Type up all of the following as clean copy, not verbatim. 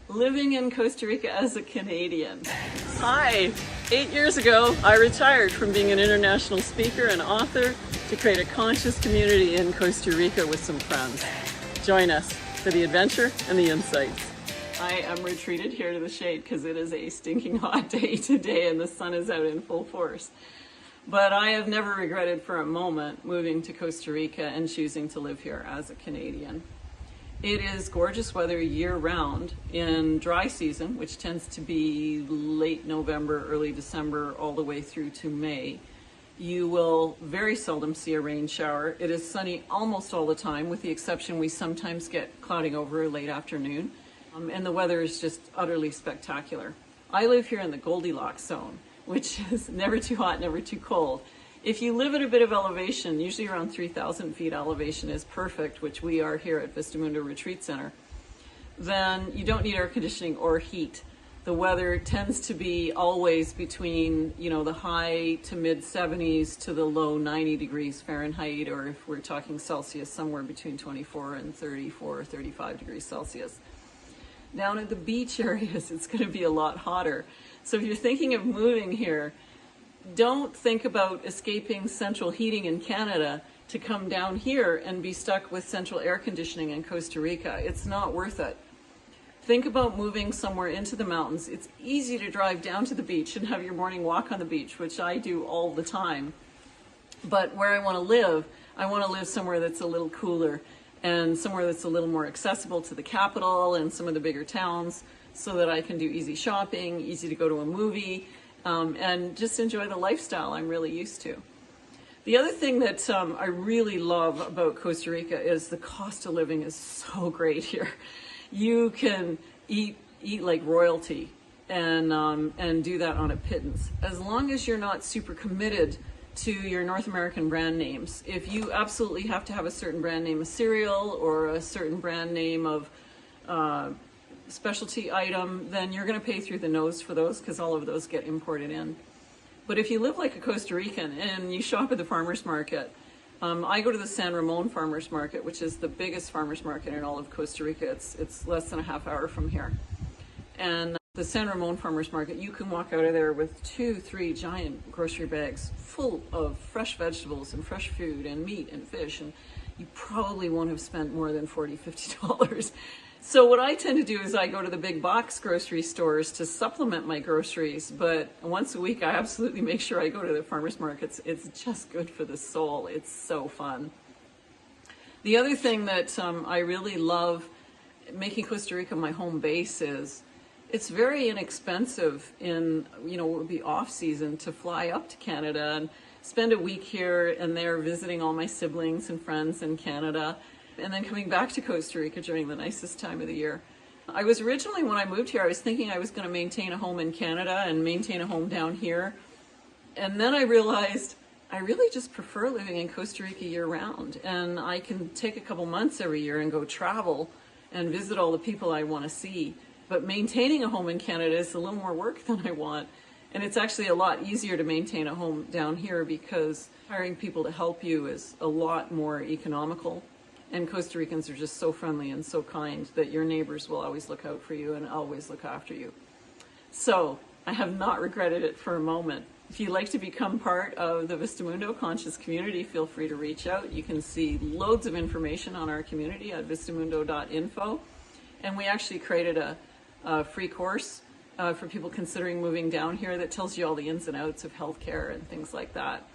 living in Costa Rica as a Canadian. Hi! 8 years ago, I retired from being an international speaker and author to create a conscious community in Costa Rica with some friends. Join us for the adventure and the insights. I am retreated here to the shade because it is a stinking hot day today and the sun is out in full force. But I have never regretted for a moment moving to Costa Rica and choosing to live here as a Canadian. It is gorgeous weather year-round. In dry season, which tends to be late November, early December, all the way through to May, you will very seldom see a rain shower. It is sunny almost all the time, with the exception we sometimes get clouding over late afternoon, and the weather is just utterly spectacular. I live here in the Goldilocks zone, which is never too hot, never too cold. If you live at a bit of elevation, usually around 3,000 feet elevation is perfect, which we are here at Vista Mundo Retreat Center, then you don't need air conditioning or heat. The weather tends to be always between, the high to mid 70s to the low 90 degrees Fahrenheit, or if we're talking Celsius, somewhere between 24 and 34 or 35 degrees Celsius. Down at the beach areas, it's going to be a lot hotter. So if you're thinking of moving here, don't think about escaping central heating in Canada to come down here and be stuck with central air conditioning in Costa Rica. It's not worth it. Think about moving somewhere into the mountains. It's easy to drive down to the beach and have your morning walk on the beach, which I do all the time. But where I want to live somewhere that's a little cooler and somewhere that's a little more accessible to the capital and some of the bigger towns, so that I can do easy shopping, easy to go to a movie, and just enjoy the lifestyle I'm really used to. The other thing that I really love about Costa Rica is the cost of living is so great here. You can eat like royalty and do that on a pittance, as long as you're not super committed to your North American brand names. If you absolutely have to have a certain brand name of cereal or a certain brand name of specialty item, then you're going to pay through the nose for those, because all of those get imported in. But if you live like a Costa Rican and you shop at the farmers market, I go to the San Ramon farmers market, which is the biggest farmers market in all of Costa Rica. It's less than a half hour from here. And the San Ramon farmers market, you can walk out of there with 2-3 giant grocery bags full of fresh vegetables and fresh food and meat and fish, and you probably won't have spent more than $40-50. So what I tend to do is I go to the big box grocery stores to supplement my groceries, but once a week I absolutely make sure I go to the farmers markets. It's just good for the soul. It's so fun. The other thing that I really love making Costa Rica my home base is it's very inexpensive in, what would be off season to fly up to Canada and spend a week here and there visiting all my siblings and friends in Canada, and then coming back to Costa Rica during the nicest time of the year. I was originally, when I moved here, I was thinking I was going to maintain a home in Canada and maintain a home down here. And then I realized I really just prefer living in Costa Rica year-round. And I can take a couple months every year and go travel and visit all the people I want to see. But maintaining a home in Canada is a little more work than I want. And it's actually a lot easier to maintain a home down here because hiring people to help you is a lot more economical. And Costa Ricans are just so friendly and so kind that your neighbors will always look out for you and always look after you. So I have not regretted it for a moment. If you'd like to become part of the Vista Mundo Conscious community, feel free to reach out. You can see loads of information on our community at vistamundo.info. And we actually created a free course for people considering moving down here that tells you all the ins and outs of healthcare and things like that.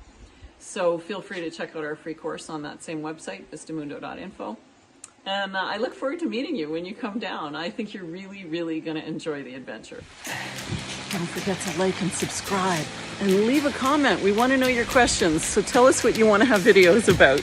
So feel free to check out our free course on that same website, vistamundo.info. And I look forward to meeting you when you come down. I think you're really, really going to enjoy the adventure. Don't forget to like and subscribe and leave a comment. We want to know your questions, so tell us what you want to have videos about.